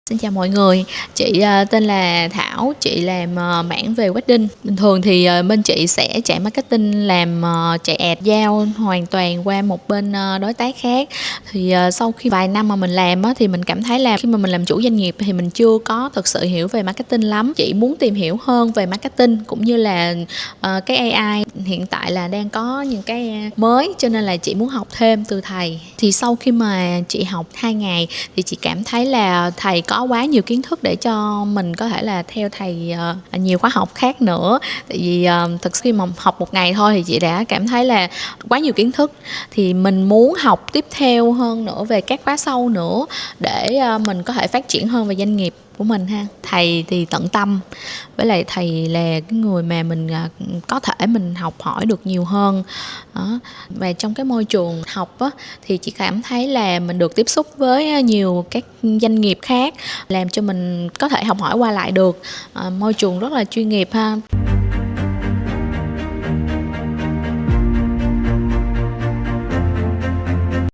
Xin chào mọi người, chị tên là Thảo, chị làm mảng về wedding. Bình thường thì bên chị sẽ chạy marketing làm chạy ad giao hoàn toàn qua một bên đối tác khác. Thì sau khi vài năm mà mình làm á, thì mình cảm thấy là khi mà mình làm chủ doanh nghiệp thì mình chưa có thực sự hiểu về marketing lắm. Chị muốn tìm hiểu hơn về marketing cũng như là cái AI hiện tại là đang có những cái mới, cho nên là chị muốn học thêm từ thầy. Thì sau khi mà chị học 2 ngày thì chị cảm thấy là thầy có quá nhiều kiến thức để cho mình có thể là theo thầy nhiều khóa học khác nữa. Tại vì thực sự khi mà học một ngày thôi thì chị đã cảm thấy là quá nhiều kiến thức, thì mình muốn học tiếp theo hơn nữa về các khóa sau nữa để mình có thể phát triển hơn về doanh nghiệp của mình ha. Thầy thì tận tâm, với lại thầy là cái người mà mình có thể mình học hỏi được nhiều hơn đó. Và trong cái môi trường học á, thì chị cảm thấy là mình được tiếp xúc với nhiều các doanh nghiệp khác, làm cho mình có thể học hỏi qua lại được. Môi trường rất là chuyên nghiệp ha.